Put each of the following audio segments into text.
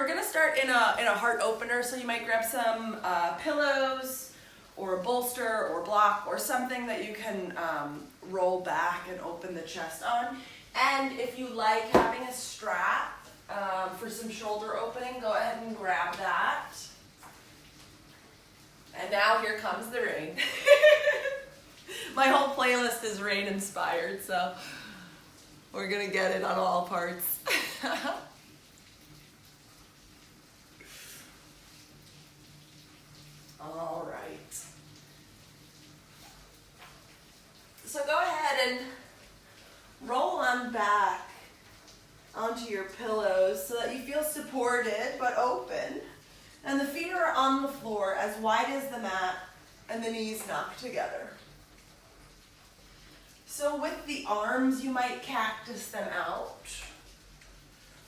we're gonna start in a heart opener, so you might grab some pillows or a bolster or block or something that you can roll back and open the chest on. And if you like having a strap for some shoulder opening, go ahead and grab that. And now here comes the rain. My whole playlist is rain inspired, so we're gonna get it on all parts. All right. So go ahead and roll on back onto your pillows so that you feel supported but open. And the feet are on the floor as wide as the mat and the knees knocked together. So with the arms, you might cactus them out,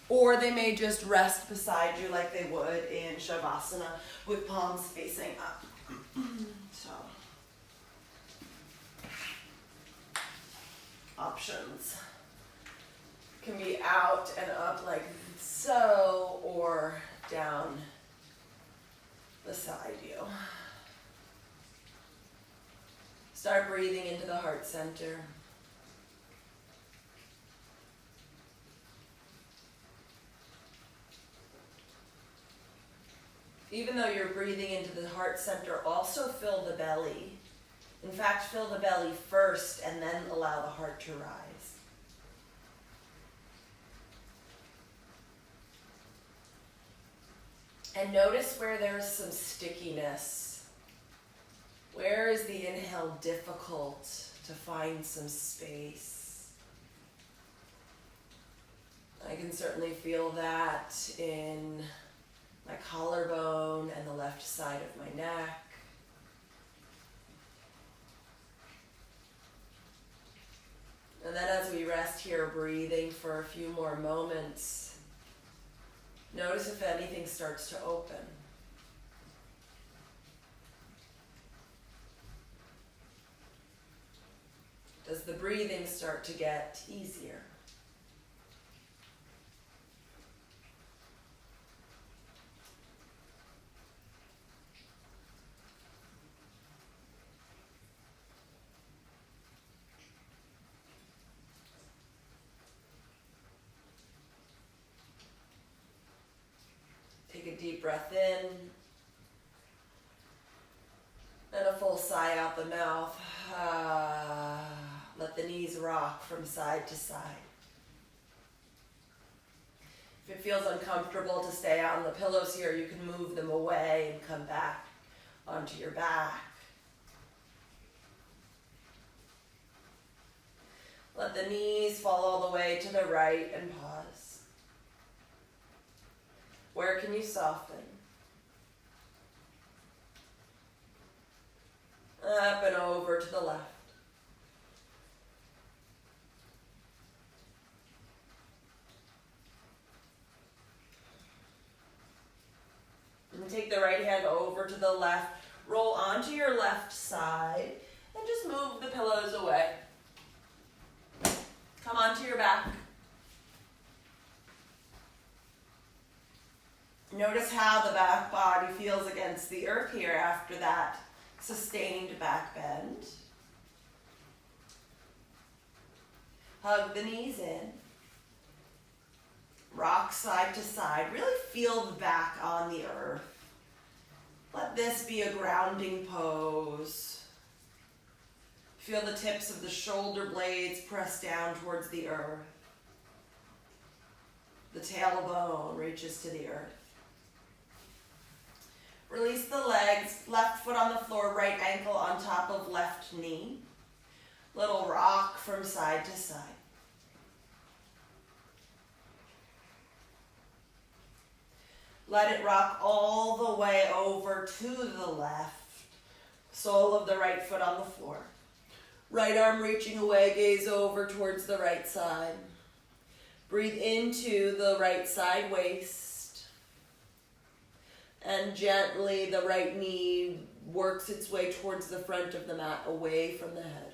or they may just rest beside you like they would in Shavasana with palms facing up. So, options can be out and up like so, or down beside you. Start breathing into the heart center. Even though you're breathing into the heart center, also fill the belly. In fact, fill the belly first and then allow the heart to rise. And notice where there's some stickiness. Where is the inhale difficult to find some space? I can certainly feel that in my collarbone and the left side of my neck. And then as we rest here, breathing for a few more moments, notice if anything starts to open. Does the breathing start to get easier? Take a deep breath in and a full sigh out the mouth. Let the knees rock from side to side. If it feels uncomfortable to stay on the pillows here, you can move them away and come back onto your back. Let the knees fall all the way to the right and pause. Where can you soften? Up and over to the left. And take the right hand over to the left. Roll onto your left side and just move the pillows away. Come onto your back. Notice how the back body feels against the earth here after that sustained back bend. Hug the knees in. Rock side to side. Really feel the back on the earth. Let this be a grounding pose. Feel the tips of the shoulder blades press down towards the earth. The tailbone reaches to the earth. Release the legs, left foot on the floor, right ankle on top of left knee. Little rock from side to side. Let it rock all the way over to the left. Sole of the right foot on the floor. Right arm reaching away, gaze over towards the right side. Breathe into the right side waist. And gently the right knee works its way towards the front of the mat, away from the head.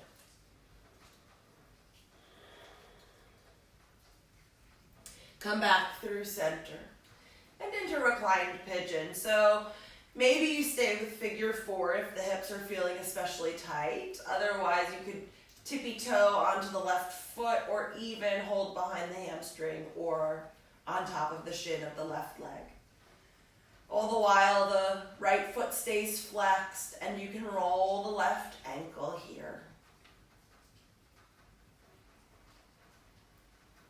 Come back through center. And into reclined pigeon. So maybe you stay with figure 4 if the hips are feeling especially tight. Otherwise, you could tippy toe onto the left foot or even hold behind the hamstring or on top of the shin of the left leg. All the while, the right foot stays flexed and you can roll the left ankle here.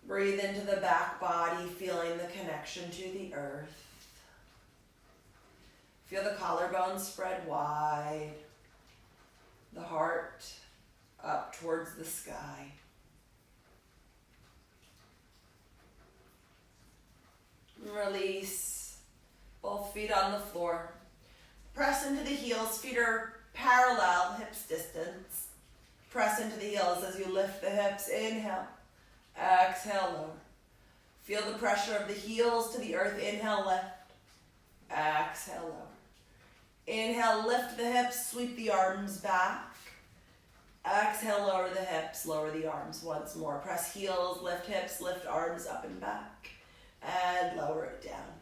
Breathe into the back body, feeling the connection to the earth. Feel the collarbone spread wide, the heart up towards the sky. Release both feet on the floor. Press into the heels, feet are parallel, hips distance. Press into the heels as you lift the hips, inhale. Exhale, lower. Feel the pressure of the heels to the earth. Inhale, lift. Exhale, lower. Inhale, lift the hips, sweep the arms back. Exhale, lower the hips, lower the arms once more. Press heels, lift hips, lift arms up and back. And lower it down.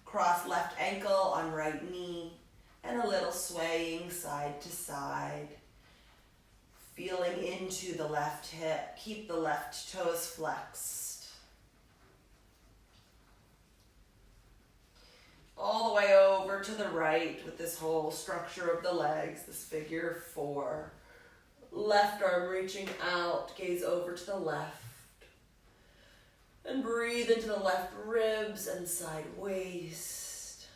Cross left ankle on right knee. And a little swaying side to side. Feeling into the left hip. Keep the left toes flexed. All the way over to the right with this whole structure of the legs, this figure 4. Left arm reaching out, gaze over to the left. And breathe into the left ribs and side waist.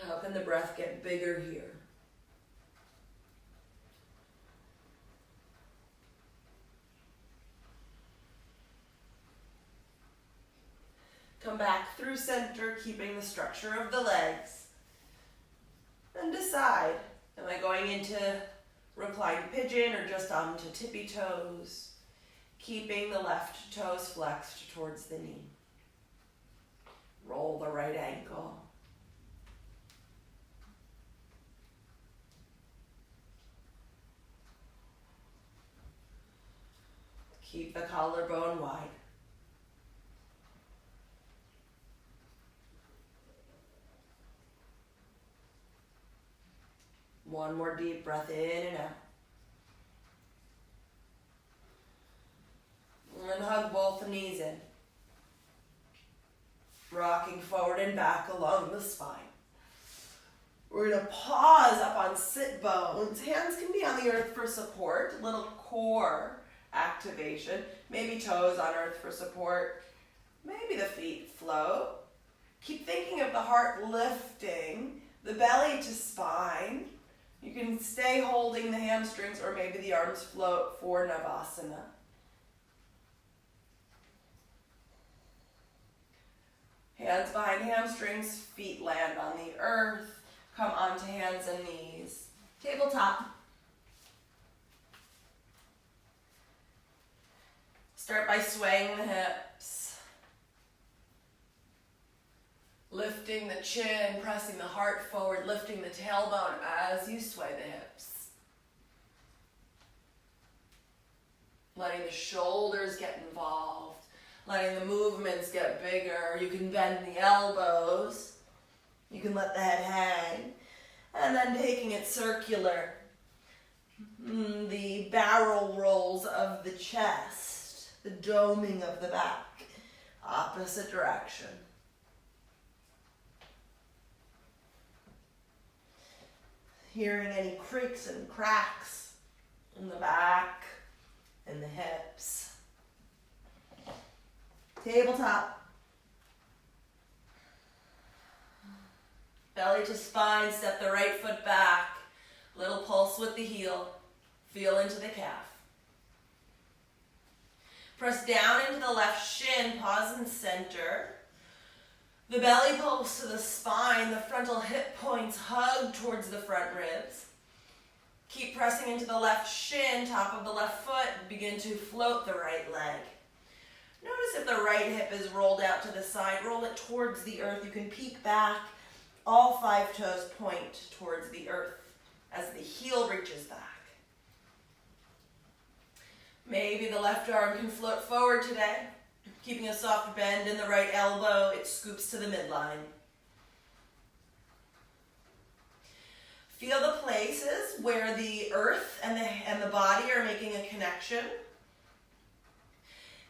How can the breath get bigger here? Come back through center, keeping the structure of the legs. And decide, am I going into reclined pigeon or just onto tippy toes? Keeping the left toes flexed towards the knee. Roll the right ankle. Keep the collarbone wide. One more deep breath in and out. And hug both knees in. Rocking forward and back along the spine. We're going to pause up on sit bones. Hands can be on the earth for support. A little core activation. Maybe toes on earth for support. Maybe the feet float. Keep thinking of the heart lifting, the belly to spine. You can stay holding the hamstrings or maybe the arms float for Navasana. Hands behind hamstrings, feet land on the earth. Come onto hands and knees. Tabletop. Start by swaying the hips. Lifting the chin, pressing the heart forward, lifting the tailbone as you sway the hips. Letting the shoulders get involved, letting the movements get bigger. You can bend the elbows. You can let the head hang. And then taking it circular. The barrel rolls of the chest. The doming of the back, opposite direction. Hearing any creaks and cracks in the back and the hips. Tabletop. Belly to spine, step the right foot back. Little pulse with the heel. Feel into the calf. Press down into the left shin, pause in center. The belly pulls to the spine, the frontal hip points hug towards the front ribs. Keep pressing into the left shin, top of the left foot, begin to float the right leg. Notice if the right hip is rolled out to the side, roll it towards the earth. You can peek back, all 5 toes point towards the earth as the heel reaches back. Maybe the left arm can float forward today, keeping a soft bend in the right elbow. It scoops to the midline. Feel the places where the earth and the body are making a connection.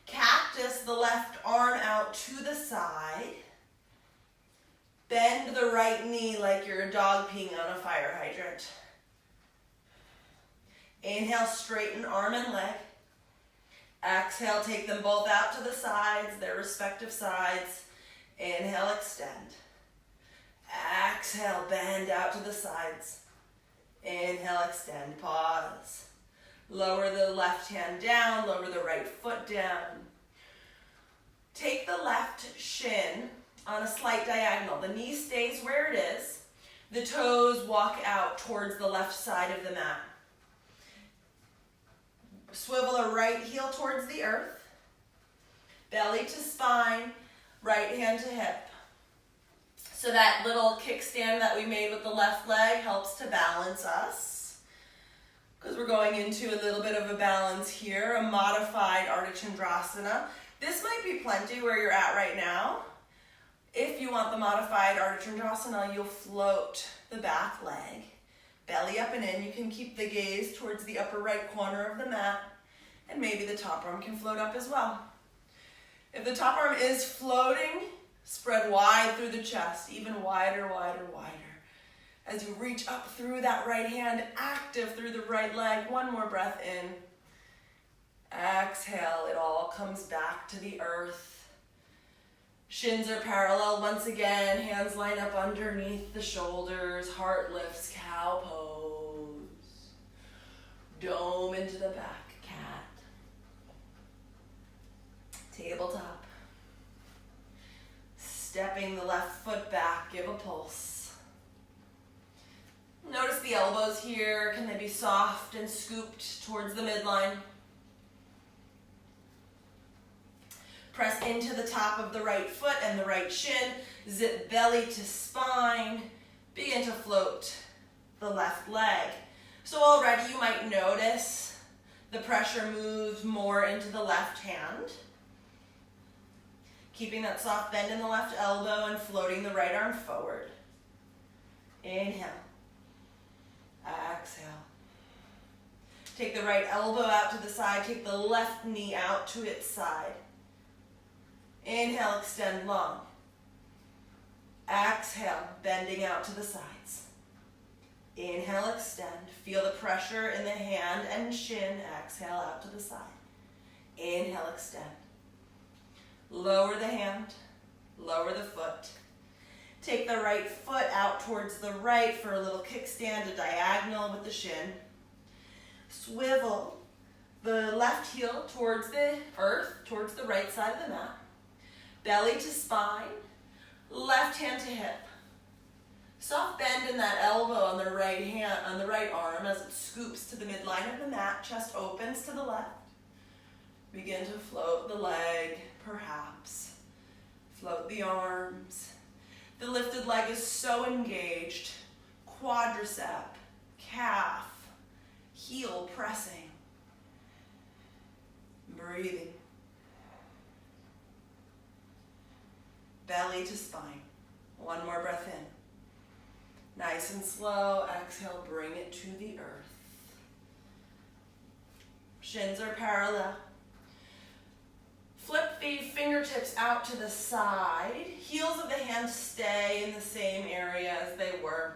Cactus the left arm out to the side. Bend the right knee like you're a dog peeing on a fire hydrant. Inhale, straighten arm and leg. Exhale, take them both out to the sides, their respective sides. Inhale, extend. Exhale, bend out to the sides. Inhale, extend, pause. Lower the left hand down, lower the right foot down. Take the left shin on a slight diagonal. The knee stays where it is. The toes walk out towards the left side of the mat. Swivel a right heel towards the earth. Belly to spine, right hand to hip. So that little kickstand that we made with the left leg helps to balance us, because we're going into a little bit of a balance here, a modified Ardha Chandrasana. This might be plenty where you're at right now. If you want the modified Ardha Chandrasana, you'll float the back leg. Belly up and in. You can keep the gaze towards the upper right corner of the mat, and maybe the top arm can float up as well. If the top arm is floating, spread wide through the chest, even wider, wider, wider. As you reach up through that right hand, active through the right leg. One more breath in. Exhale, it all comes back to the earth. Shins are parallel once again. Hands line up underneath the shoulders. Heart lifts, cow pose. Dome into the back, cat. Tabletop. Stepping the left foot back, give a pulse. Notice the elbows here. Can they be soft and scooped towards the midline? Press into the top of the right foot and the right shin. Zip belly to spine. Begin to float the left leg. So already you might notice the pressure moves more into the left hand. Keeping that soft bend in the left elbow and floating the right arm forward. Inhale. Exhale. Take the right elbow out to the side. Take the left knee out to its side. Inhale, extend long. Exhale, bending out to the sides. Inhale, extend. Feel the pressure in the hand and shin. Exhale, out to the side. Inhale, extend. Lower the hand, lower the foot. Take the right foot out towards the right for a little kickstand, a diagonal with the shin. Swivel the left heel towards the earth, towards the right side of the mat. Belly to spine, left hand to hip. Soft bend in that elbow on the right hand, on the right arm as it scoops to the midline of the mat. Chest opens to the left. Begin to float the leg, perhaps. Float the arms. The lifted leg is so engaged. Quadricep, calf, heel pressing. Breathing. Belly to spine. One more breath in. Nice and slow. Exhale, bring it to the earth. Shins are parallel. Flip the fingertips out to the side. Heels of the hands stay in the same area as they were.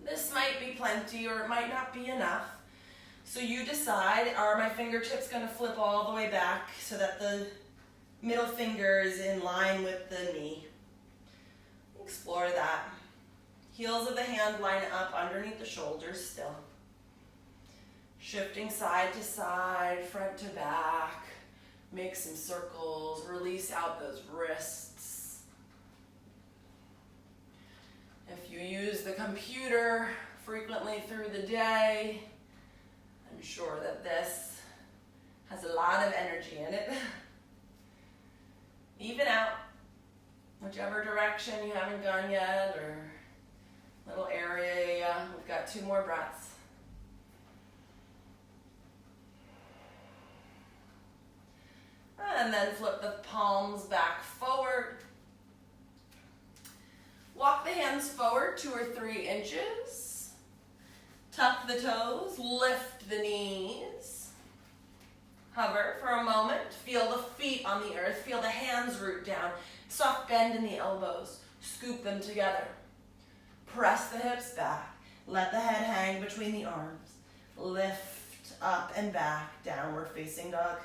This might be plenty or it might not be enough. So you decide, are my fingertips going to flip all the way back so that the middle finger is in line with the knee? Explore that. Heels of the hand line up underneath the shoulders still. Shifting side to side, front to back. Make some circles. Release out those wrists. If you use the computer frequently through the day, I'm sure that this has a lot of energy in it. Even out, whichever direction you haven't gone yet, or little area. We've got 2 more breaths. and then flip the palms back forward. Walk the hands forward 2 or 3 inches. Tuck the toes, lift the knees. Hover for a moment. Feel the feet on the earth. Feel the hands root down. Soft bend in the elbows. Scoop them together. Press the hips back. Let the head hang between the arms. Lift up and back, downward facing dog.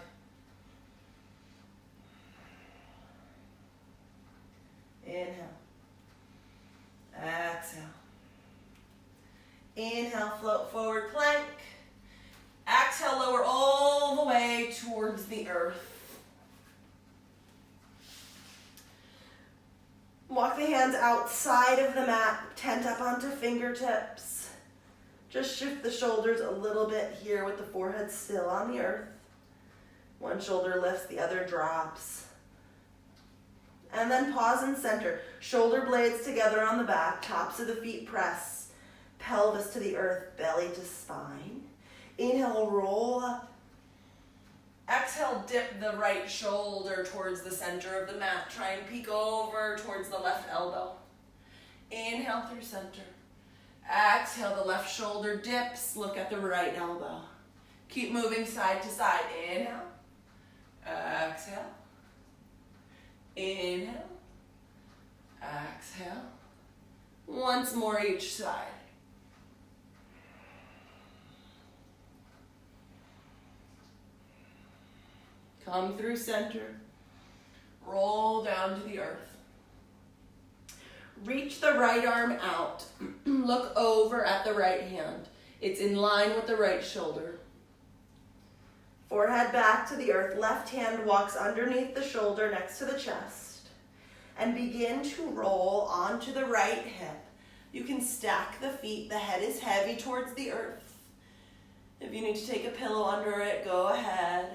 Inhale. Exhale. Inhale, float forward, plank. Exhale, lower all the way towards the earth. Walk the hands outside of the mat, tent up onto fingertips. Just shift the shoulders a little bit here with the forehead still on the earth. One shoulder lifts, the other drops. And then pause and center. Shoulder blades together on the back, tops of the feet press, pelvis to the earth, belly to spine. Inhale, roll up. Exhale, dip the right shoulder towards the center of the mat. Try and peek over towards the left elbow. Inhale through center. Exhale, the left shoulder dips. Look at the right elbow. Keep moving side to side. Inhale. Exhale. Inhale. Exhale. Once more each side. Come through center. Roll down to the earth. Reach the right arm out. Look over at the right hand. It's in line with the right shoulder. Forehead back to the earth. Left hand walks underneath the shoulder next to the chest. And begin to roll onto the right hip. You can stack the feet. The head is heavy towards the earth. If you need to take a pillow under it, go ahead.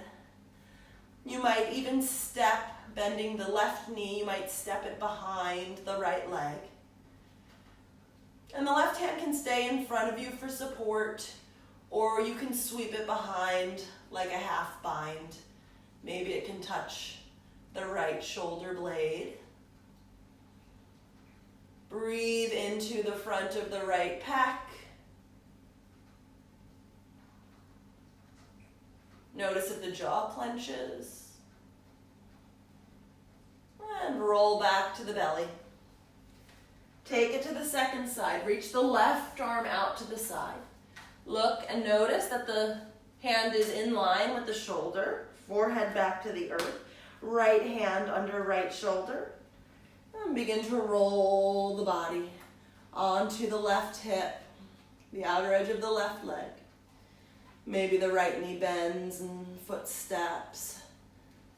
You might even step, bending the left knee, you might step it behind the right leg. And the left hand can stay in front of you for support, or you can sweep it behind like a half bind. Maybe it can touch the right shoulder blade. Breathe into the front of the right pec. Notice if the jaw clenches. And roll back to the belly. Take it to the second side. Reach the left arm out to the side. Look and notice that the hand is in line with the shoulder. Forehead back to the earth. Right hand under right shoulder. And begin to roll the body onto the left hip, the outer edge of the left leg. Maybe the right knee bends and foot steps.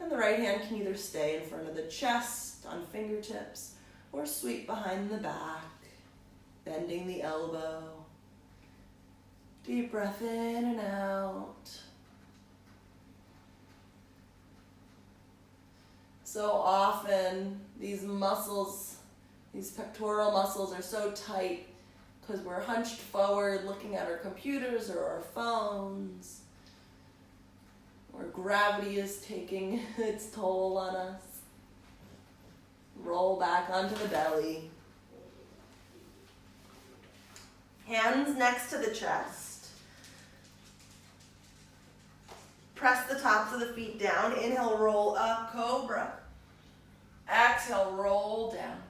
And the right hand can either stay in front of the chest on fingertips or sweep behind the back, bending the elbow. Deep breath in and out. So often these muscles, these pectoral muscles are so tight because we're hunched forward looking at our computers or our phones, or gravity is taking its toll on us. Roll back onto the belly. Hands next to the chest. Press the tops of the feet down. Inhale, roll up, cobra. Exhale, roll down.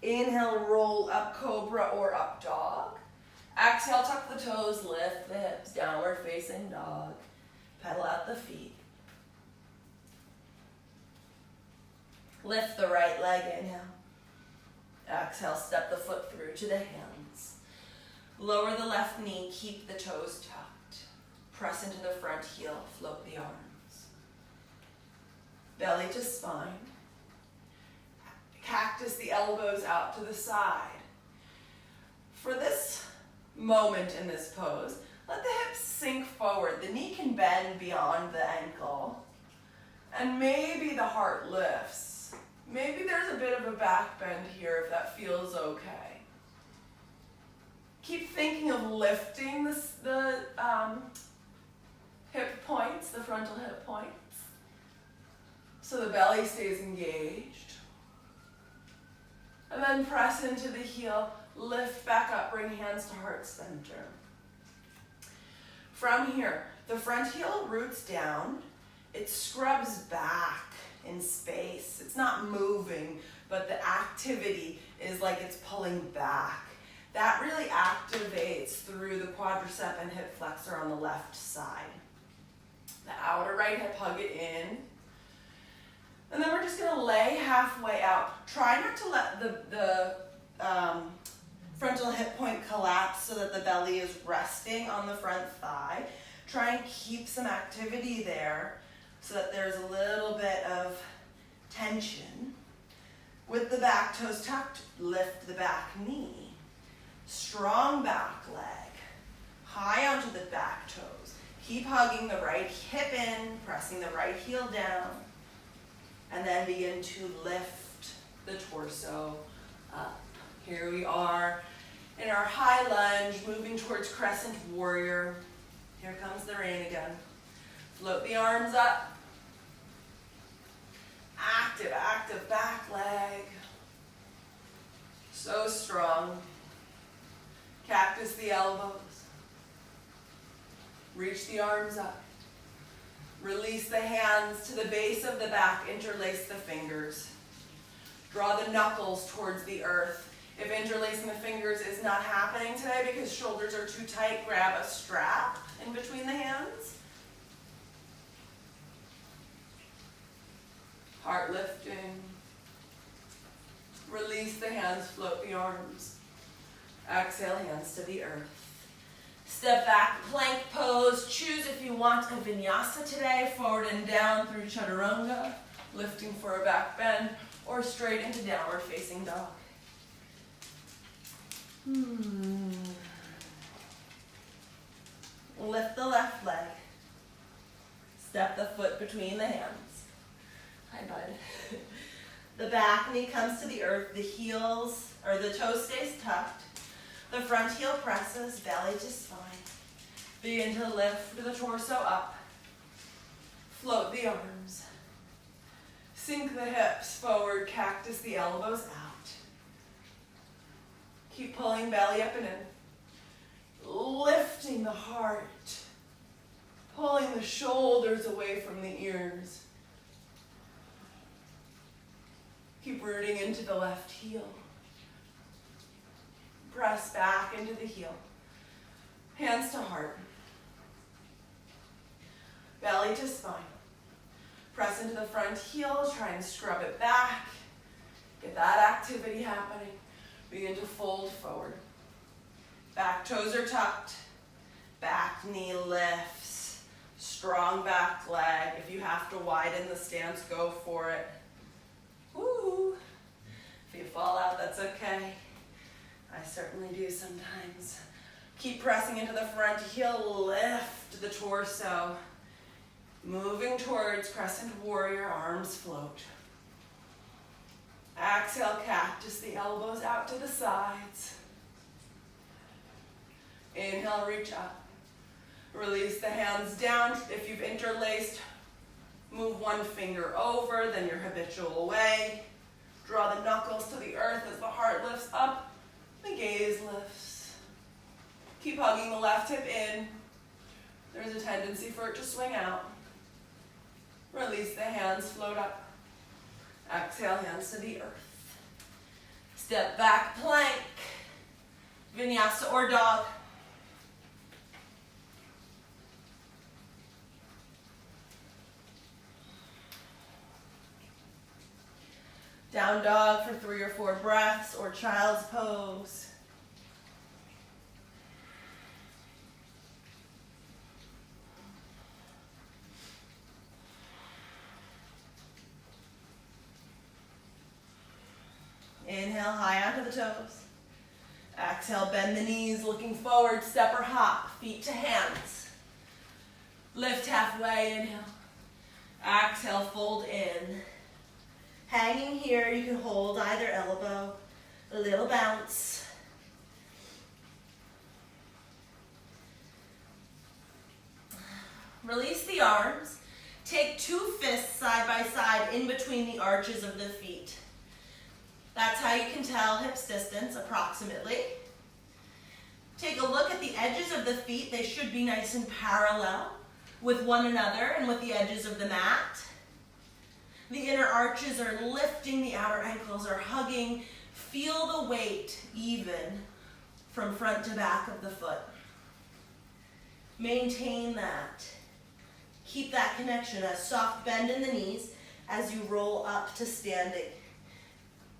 Inhale, roll up, cobra or up dog. Exhale, tuck the toes, lift the hips, downward facing dog. Pedal out the feet. Lift the right leg, inhale. Exhale, step the foot through to the hands. Lower the left knee, keep the toes tucked. Press into the front heel, float the arms. Belly to spine. Cactus the elbows out to the side. For this moment in this pose, let the hips sink forward. The knee can bend beyond the ankle. And maybe the heart lifts. Maybe there's a bit of a back bend here if that feels okay. Keep thinking of lifting the hip points, the frontal hip points. so the belly stays engaged. And then press into the heel, lift back up, bring hands to heart center. From here, the front heel roots down. It scrubs back in space. It's not moving, but the activity is like it's pulling back. That really activates through the quadricep and hip flexor on the left side. The outer right hip, hug it in. And then we're just gonna lay halfway out. Try not to let the frontal hip point collapse so that the belly is resting on the front thigh. Try and keep some activity there so that there's a little bit of tension. With the back toes tucked, lift the back knee. Strong back leg. High onto the back toes. Keep hugging the right hip in, pressing the right heel down. And then begin to lift the torso up. Here we are in our high lunge, moving towards crescent warrior. Here comes the rain again. Float the arms up. Active, active back leg. So strong. Cactus the elbows. Reach the arms up. Release the hands to the base of the back. Interlace the fingers. Draw the knuckles towards the earth. If interlacing the fingers is not happening today because shoulders are too tight, grab a strap in between the hands. Heart lifting. Release the hands, float the arms. Exhale, hands to the earth. Step back, plank pose. Choose if you want a vinyasa today, forward and down through chaturanga, lifting for a back bend, or straight into downward facing dog. Lift the left leg. Step the foot between the hands. Hi, bud. The back knee comes to the earth. The heels, or the toe stays tucked. The front heel presses, belly to spine. Begin to lift the torso up. Float the arms. Sink the hips forward, cactus the elbows out. Keep pulling belly up and in. Lifting the heart. Pulling the shoulders away from the ears. Keep rooting into the left heel. Press back into the heel. Hands to heart. Belly to spine. Press into the front heel. Try and scrub it back. Get that activity happening. Begin to fold forward. Back toes are tucked. Back knee lifts. Strong back leg. If you have to widen the stance, go for it. Woo! If you fall out, that's okay. I certainly do sometimes. Keep pressing into the front heel. Lift the torso. Moving towards crescent warrior, arms float. Exhale, cactus the elbows out to the sides. Inhale, reach up. Release the hands down. If you've interlaced, move one finger over, then your habitual way. Draw the knuckles to the earth as the heart lifts up. The gaze lifts. Keep hugging the left hip in. There's a tendency for it to swing out. Release the hands, float up. Exhale, hands to the earth. Step back, plank. Vinyasa or dog. Down dog for 3 or 4 breaths, or child's pose. Inhale, high onto the toes. Exhale, bend the knees, looking forward, step or hop, feet to hands. Lift halfway, inhale. Exhale, fold in. Hanging here, you can hold either elbow, a little bounce. Release the arms. Take 2 fists side by side in between the arches of the feet. That's how you can tell hips distance approximately. Take a look at the edges of the feet. They should be nice and parallel with one another and with the edges of the mat. The inner arches are lifting, the outer ankles are hugging. Feel the weight even from front to back of the foot. Maintain that. Keep that connection, a soft bend in the knees as you roll up to standing.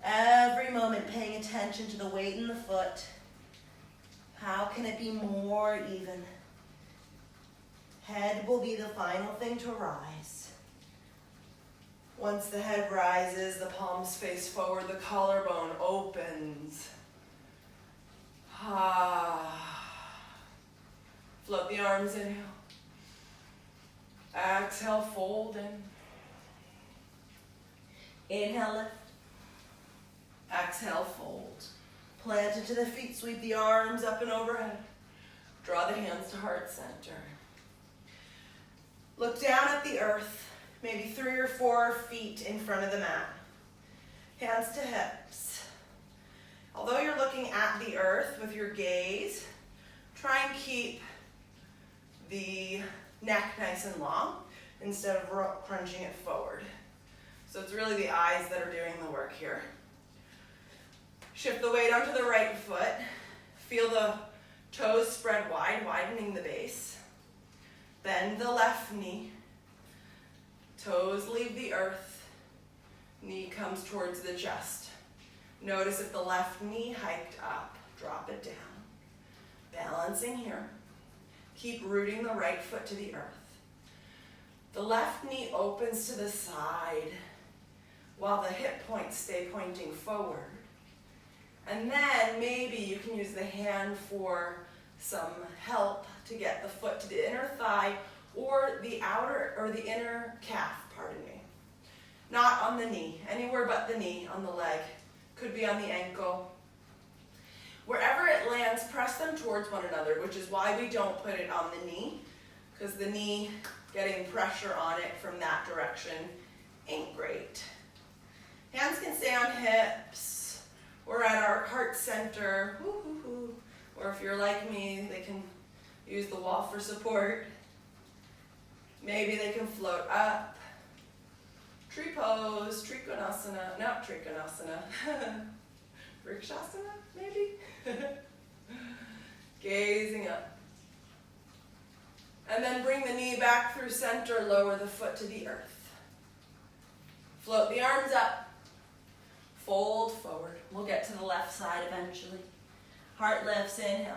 Every moment paying attention to the weight in the foot. How can it be more even? Head will be the final thing to rise. Once the head rises, the palms face forward, the collarbone opens. Float the arms, inhale. Exhale, fold in. Inhale, lift. Exhale, fold. Plant into the feet, sweep the arms up and overhead. Draw the hands to heart center. Look down at the earth, maybe 3 or 4 feet in front of the mat. Hands to hips. Although you're looking at the earth with your gaze, try and keep the neck nice and long instead of crunching it forward. So it's really the eyes that are doing the work here. Shift the weight onto the right foot. Feel the toes spread wide, widening the base. Bend the left knee. Toes leave the earth. Knee comes towards the chest. Notice if the left knee hiked up. Drop it down. Balancing here. Keep rooting the right foot to the earth. The left knee opens to the side while the hip points stay pointing forward. And then maybe you can use the hand for some help to get the foot to the inner thigh or the outer or the inner calf, pardon me. Not on the knee, anywhere but the knee, on the leg. Could be on the ankle. Wherever it lands, press them towards one another, which is why we don't put it on the knee, because the knee getting pressure on it from that direction ain't great. Hands can stay on hips or at our heart center, or if you're like me, they can use the wall for support. Maybe they can float up. Tree pose, Trikonasana, not Trikonasana, Vrikshasana, maybe? Gazing up. And then bring the knee back through center, lower the foot to the earth. Float the arms up. Fold forward. We'll get to the left side eventually. Heart lifts, inhale.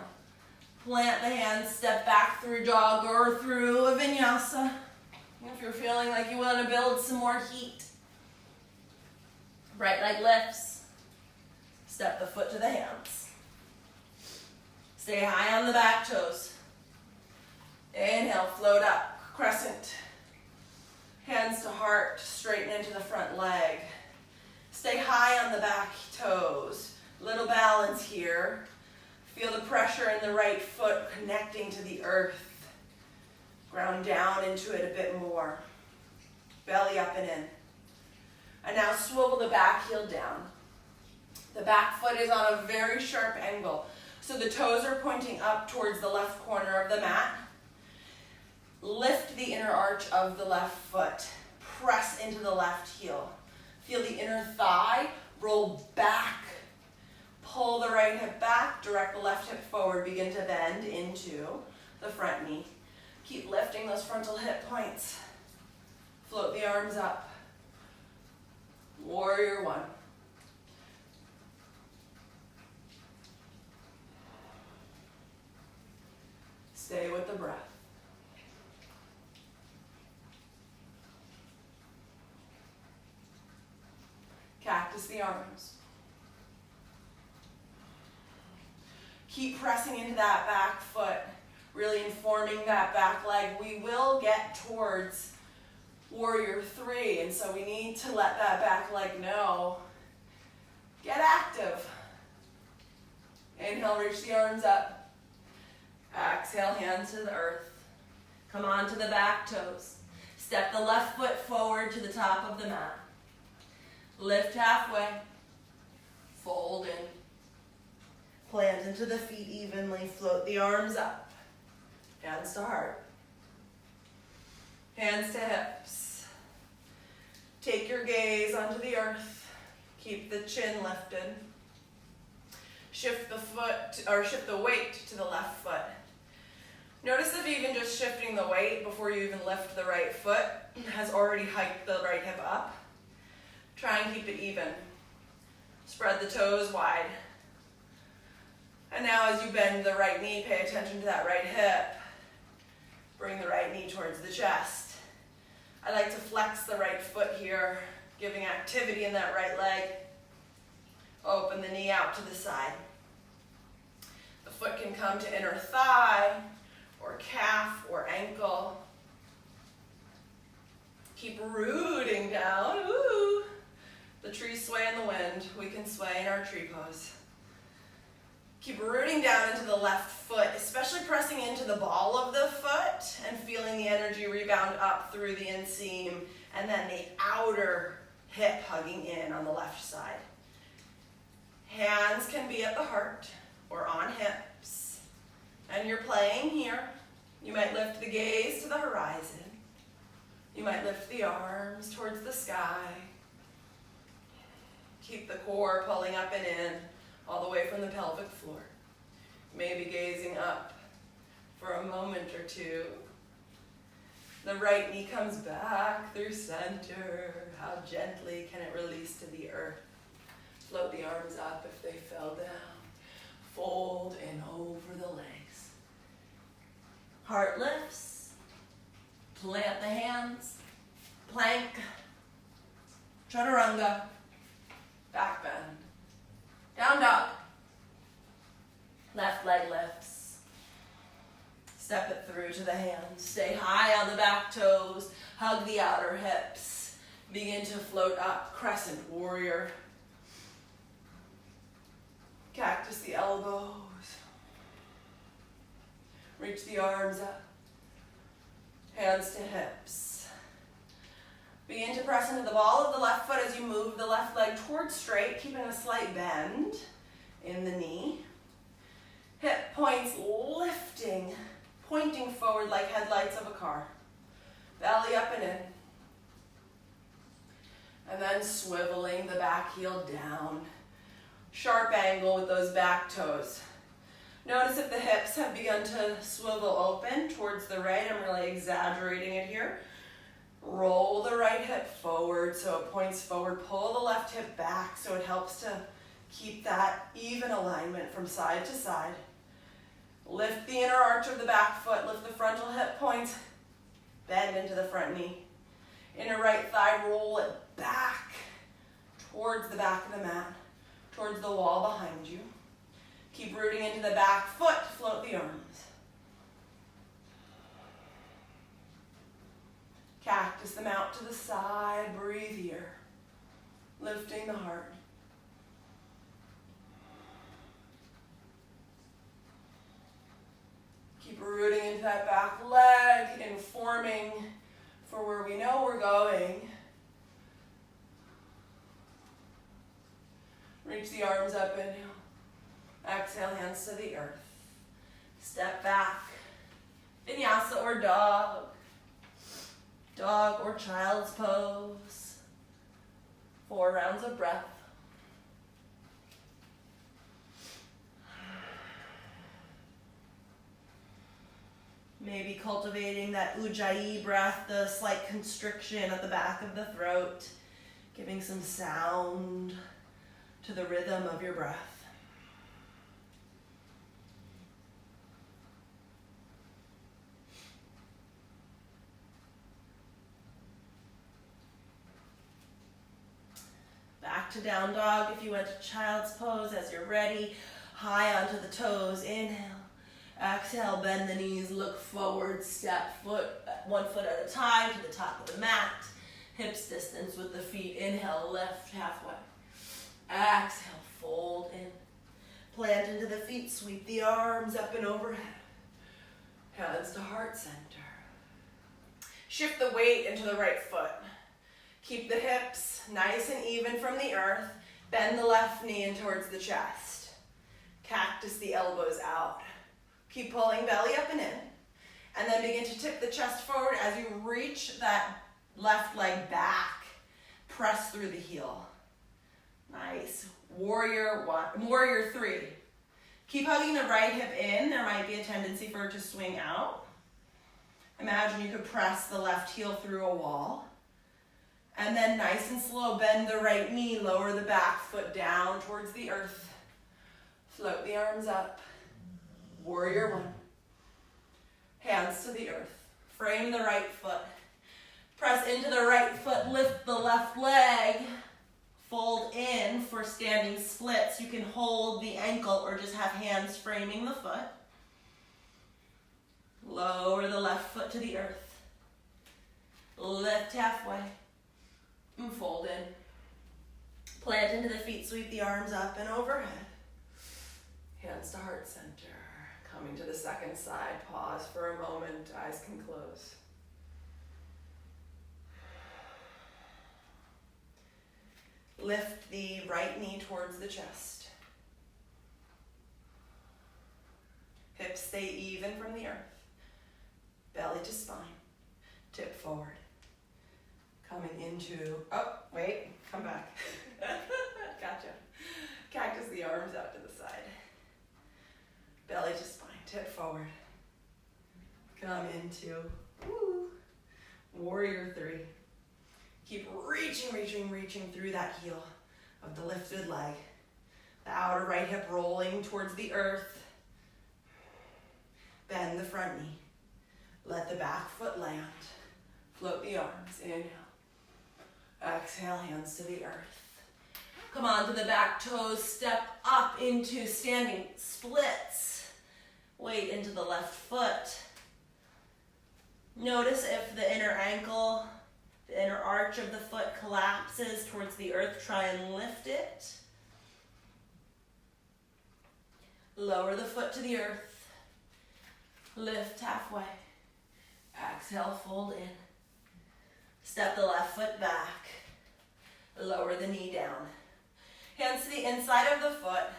Plant the hands, step back through dog or through a vinyasa. If you're feeling like you want to build some more heat. Right leg lifts. Step the foot to the hands. Stay high on the back toes. Inhale, float up, crescent. Hands to heart, straighten into the front leg. Stay high on the back toes. Little balance here. Feel the pressure in the right foot connecting to the earth. Ground down into it a bit more. Belly up and in. And now swivel the back heel down. The back foot is on a very sharp angle. So the toes are pointing up towards the left corner of the mat. Lift the inner arch of the left foot. Press into the left heel. Feel the inner thigh roll back. Pull the right hip back. Direct the left hip forward. Begin to bend into the front knee. Keep lifting those frontal hip points. Float the arms up. Warrior one. Stay with the breath. Cactus the arms. Keep pressing into that back foot, really informing that back leg. We will get towards warrior three, and so we need to let that back leg know. Get active. Inhale, reach the arms up. Exhale, hands to the earth. Come on to the back toes. Step the left foot forward to the top of the mat. Lift halfway. Fold in. Plant into the feet evenly. Float the arms up. Hands to heart. Hands to hips. Take your gaze onto the earth. Keep the chin lifted. Shift the weight to the left foot. Notice if even just shifting the weight before you even lift the right foot has already hiked the right hip up. Try and keep it even. Spread the toes wide. And now as you bend the right knee, pay attention to that right hip. Bring the right knee towards the chest. I like to flex the right foot here, giving activity in that right leg. Open the knee out to the side. The foot can come to inner thigh, or calf, or ankle. Keep rooting down. Ooh. The trees sway in the wind. We can sway in our tree pose. Keep rooting down into the left foot, especially pressing into the ball of the foot and feeling the energy rebound up through the inseam and then the outer hip hugging in on the left side. Hands can be at the heart or on hips. And you're playing here. You might lift the gaze to the horizon. You might lift the arms towards the sky. Keep the core pulling up and in, all the way from the pelvic floor. Maybe gazing up for a moment or two. The right knee comes back through center. How gently can it release to the earth? Float the arms up if they fell down. Fold in over the legs. Heart lifts. Plant the hands. Plank. Chaturanga. Back bend. Down dog. Left leg lifts. Step it through to the hands. Stay high on the back toes. Hug the outer hips. Begin to float up. Crescent warrior. Cactus the elbows. Reach the arms up. Hands to hips. Begin to press into the ball of the left foot as you move the left leg towards straight, keeping a slight bend in the knee. Hip points lifting, pointing forward like headlights of a car. Belly up and in. And then swiveling the back heel down. Sharp angle with those back toes. Notice if the hips have begun to swivel open towards the right. I'm really exaggerating it here. Roll the right hip forward so it points forward. Pull the left hip back so it helps to keep that even alignment from side to side. Lift the inner arch of the back foot. Lift the frontal hip points. Bend into the front knee. Inner right thigh, roll it back towards the back of the mat, towards the wall behind you. Keep rooting into the back foot. Float the arms. Cactus them out to the side. Breathe here. Lifting the heart. Keep rooting into that back leg, informing for where we know we're going. Reach the arms up, inhale. Exhale, hands to the earth. Step back. Vinyasa or dog. Dog or child's pose. 4 rounds of breath. Maybe cultivating that ujjayi breath, the slight constriction at the back of the throat, giving some sound to the rhythm of your breath. Back to down dog if you went to child's pose as you're ready. High onto the toes, inhale. Exhale, bend the knees, look forward, step one foot at a time to the top of the mat. Hips distance with the feet. Inhale, lift halfway. Exhale, fold in. Plant into the feet, sweep the arms up and overhead. Hands to heart center. Shift the weight into the right foot. Keep the hips nice and even from the earth. Bend the left knee in towards the chest. Cactus the elbows out. Keep pulling belly up and in. And then begin to tip the chest forward as you reach that left leg back. Press through the heel. Nice. Warrior one, warrior three. Keep hugging the right hip in. There might be a tendency for it to swing out. Imagine you could press the left heel through a wall. And then nice and slow, bend the right knee, lower the back foot down towards the earth. Float the arms up. Warrior one. Hands to the earth. Frame the right foot. Press into the right foot, lift the left leg. Fold in for standing splits. You can hold the ankle or just have hands framing the foot. Lower the left foot to the earth. Lift halfway. And fold in. Plant into the feet, sweep the arms up and overhead. Hands to heart center. Coming to the second side, pause for a moment, eyes can close. Lift the right knee towards the chest. Hips stay even from the earth. Belly to spine. Tip forward. Coming into, oh, wait, come back. Gotcha. Cactus the arms out to the side. Belly to spine, tip forward. Come into, woo, warrior three. Keep reaching through that heel of the lifted leg. The outer right hip rolling towards the earth. Bend the front knee. Let the back foot land. Float the arms, inhale. Exhale, hands to the earth. Come on to the back toes, step up into standing splits. Weight into the left foot. Notice if the inner ankle, the inner arch of the foot collapses towards the earth, try and lift it. Lower the foot to the earth. Lift halfway. Exhale, fold in. Step the left foot back. Lower the knee down. Hands to the inside of the foot.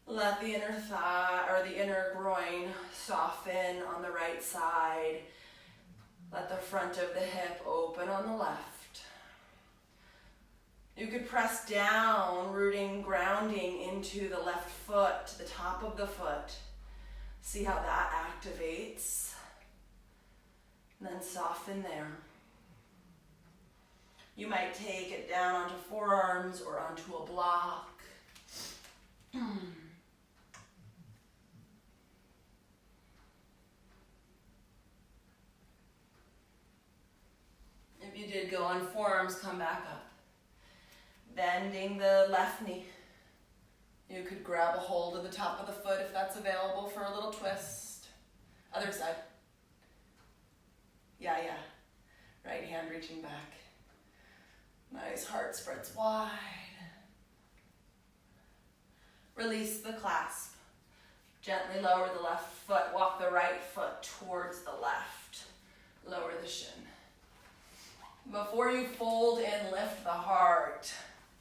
Let the inner thigh or the inner groin soften on the right side. Let the front of the hip open on the left. You could press down, rooting, grounding into the left foot, to the top of the foot. See how that activates. And then soften there. You might take it down onto forearms or onto a block. If you did go on forearms, come back up. Bending the left knee. You could grab a hold of the top of the foot if that's available for a little twist. Other side. Yeah. Right hand reaching back. Nice, heart spreads wide. Release the clasp. Gently lower the left foot. Walk the right foot towards the left. Lower the shin. Before you fold in, lift the heart.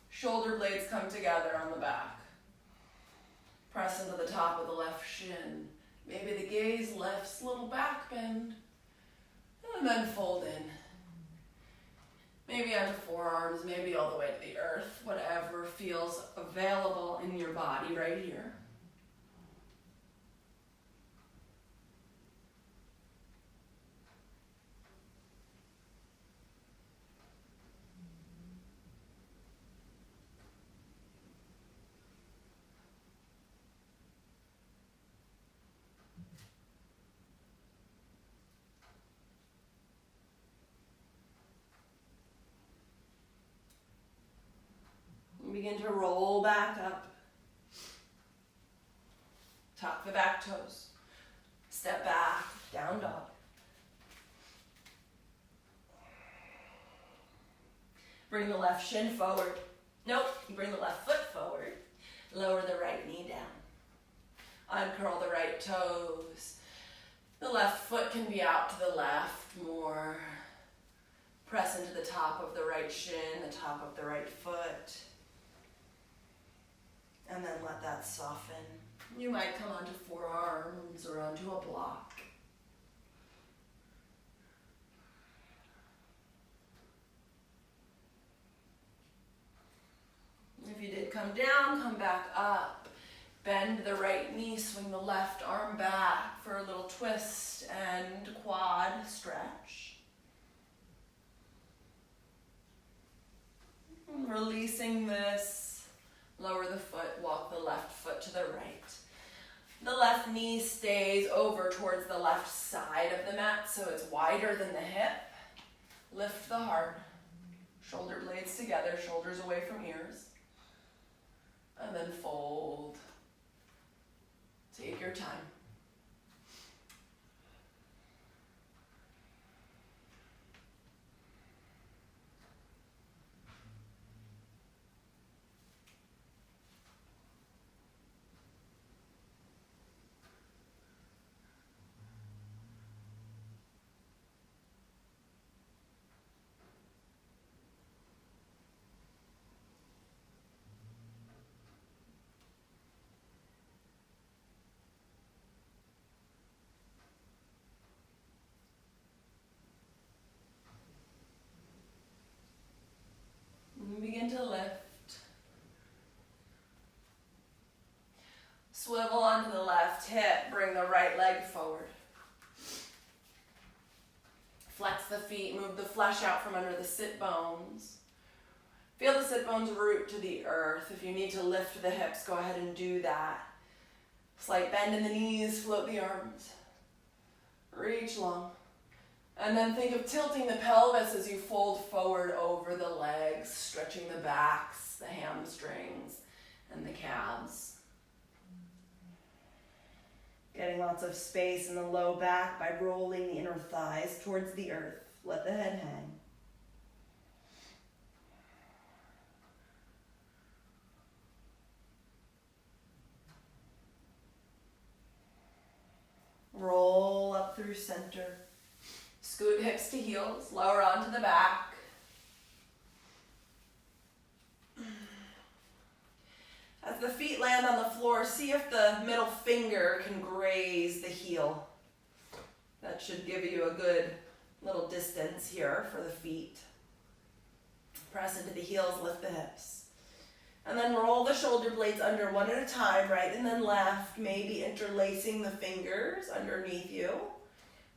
Shoulder blades come together on the back. Press into the top of the left shin. Maybe the gaze lifts, little back bend. And then fold in. Maybe onto forearms, maybe all the way to the earth. Whatever feels available in your body right here. Begin to roll back up. Tuck the back toes. Step back, down dog. Bring the left shin forward. Nope, you bring the left foot forward. Lower the right knee down. Uncurl the right toes. The left foot can be out to the left more. Press into the top of the right shin, the top of the right foot. And then let that soften. You might come onto forearms or onto a block. If you did come down, come back up. Bend the right knee, swing the left arm back for a little twist and quad stretch. Releasing this, lower the foot, walk the left foot to the right. The left knee stays over towards the left side of the mat, so it's wider than the hip. Lift the heart, shoulder blades together, shoulders away from ears. And then fold. Take your time. Begin to lift. Swivel onto the left hip, bring the right leg forward. Flex the feet, move the flesh out from under the sit bones. Feel the sit bones root to the earth. If you need to lift the hips, go ahead and do that. Slight bend in the knees, float the arms. Reach long. And then think of tilting the pelvis as you fold forward over the legs, stretching the backs, the hamstrings, and the calves. Getting lots of space in the low back by rolling the inner thighs towards the earth. Let the head hang. Roll up through center. Scoot hips to heels, lower onto the back. As the feet land on the floor, see if the middle finger can graze the heel. That should give you a good little distance here for the feet. Press into the heels, lift the hips. And then roll the shoulder blades under one at a time, right and then left, maybe interlacing the fingers underneath you.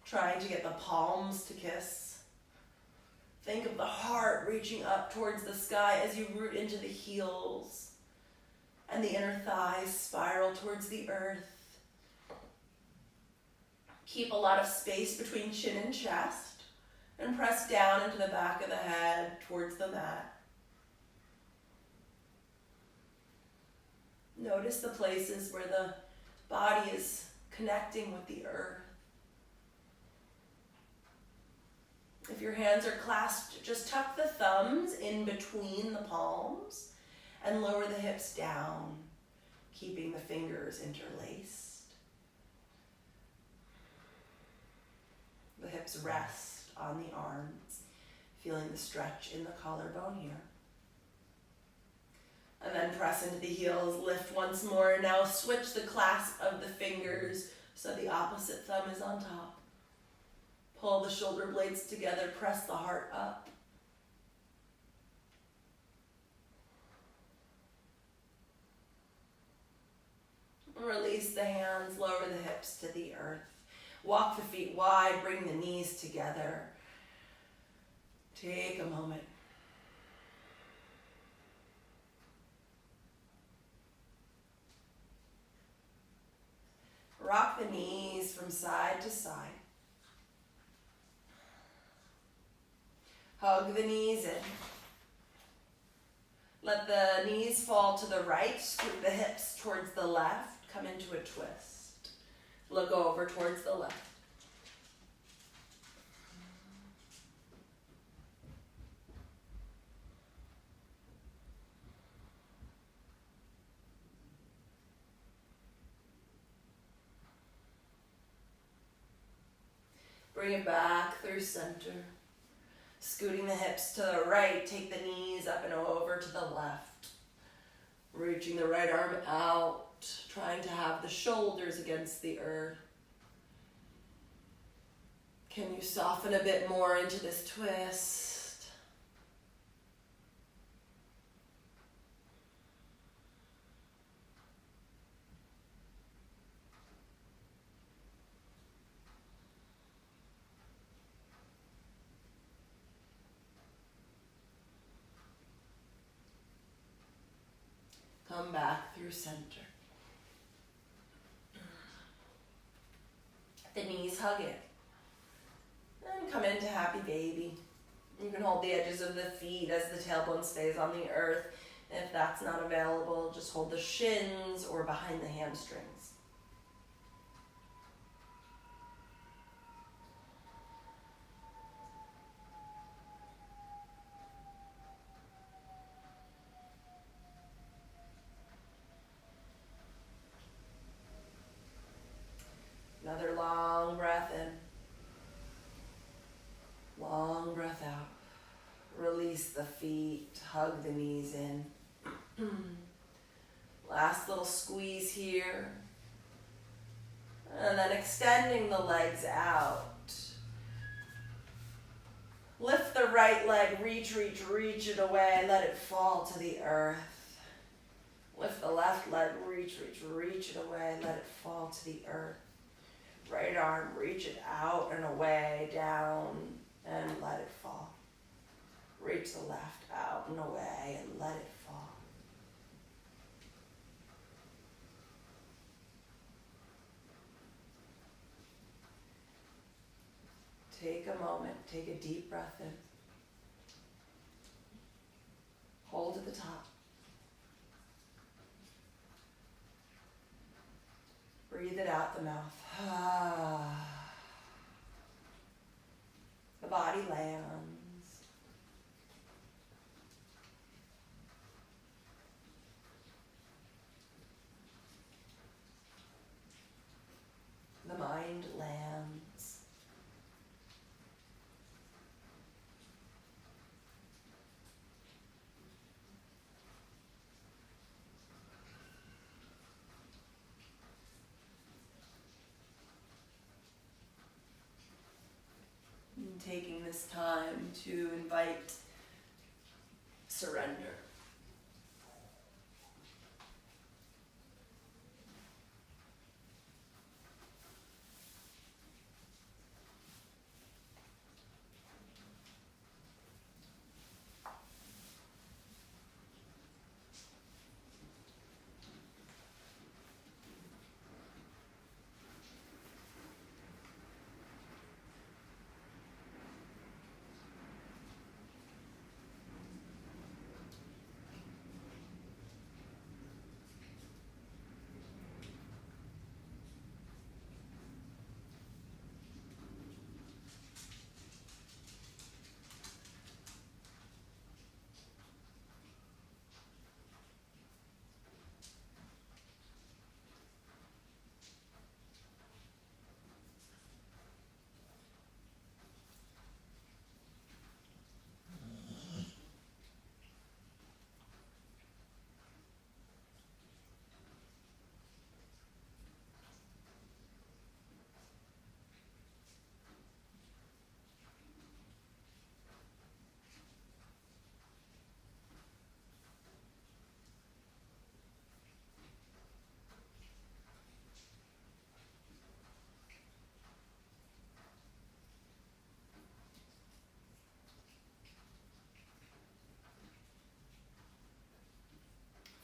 Trying to get the palms to kiss. Think of the heart reaching up towards the sky as you root into the heels. And the inner thighs spiral towards the earth. Keep a lot of space between chin and chest. And press down into the back of the head towards the mat. Notice the places where the body is connecting with the earth. If your hands are clasped, just tuck the thumbs in between the palms and lower the hips down, keeping the fingers interlaced. The hips rest on the arms, feeling the stretch in the collarbone here. And then press into the heels, lift once more. Now switch the clasp of the fingers so the opposite thumb is on top. Pull the shoulder blades together, press the heart up. Release the hands, lower the hips to the earth. Walk the feet wide, bring the knees together. Take a moment. Rock the knees from side to side. Hug the knees in. Let the knees fall to the right, scoot the hips towards the left, come into a twist. Look over towards the left. Bring it back through center. Scooting the hips to the right, take the knees up and over to the left. Reaching the right arm out, trying to have the shoulders against the earth. Can you soften a bit more into this twist? Come back through center. The knees hug it. And come into happy baby. You can hold the edges of the feet as the tailbone stays on the earth. If that's not available, just hold the shins or behind the hamstrings. Another long breath in. Long breath out. Release the feet, hug the knees in. Last little squeeze here. And then extending the legs out. Lift the right leg, reach it away, let it fall to the earth. Lift the left leg, reach it away, let it fall to the earth. Right arm, reach it out and away, down, and let it fall. Reach the left out and away and let it fall. Take a moment, take a deep breath in. Hold at the top. Breathe it out the mouth. The body lands. The mind lands. And taking this time to invite surrender.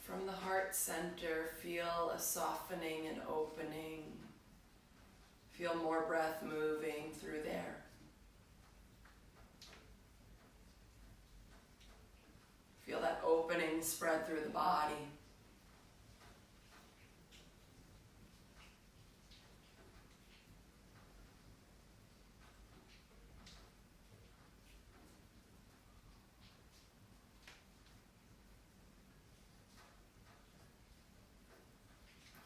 From the heart center, feel a softening and opening. Feel more breath moving through there. Feel that opening spread through the body.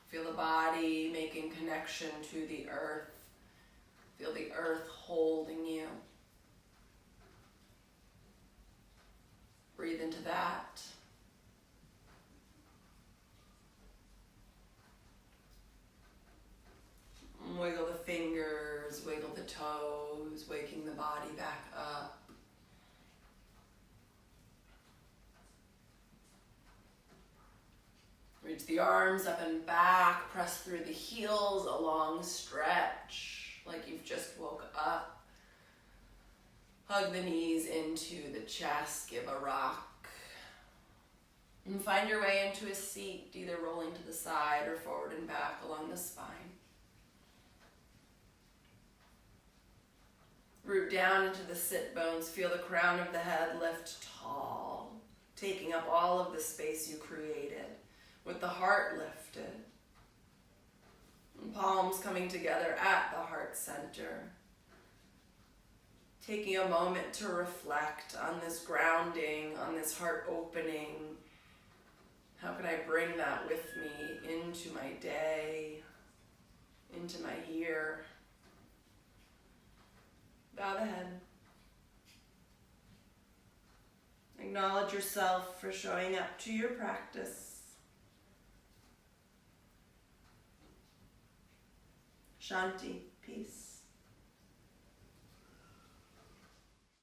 Feel the body making connection to the earth. Feel the earth holding you. Breathe into that. Wiggle the fingers, wiggle the toes, waking the body back up. Reach the arms up and back, press through the heels, a long stretch, like you've just woke up. Hug the knees into the chest, give a rock. And find your way into a seat, either rolling to the side or forward and back along the spine. Root down into the sit bones, feel the crown of the head lift tall, taking up all of the space you created, with the heart lifted. And palms coming together at the heart center. Taking a moment to reflect on this grounding, on this heart opening. How can I bring that with me into my day, into my year? Bow the head. Acknowledge yourself for showing up to your practice. Shanti, peace.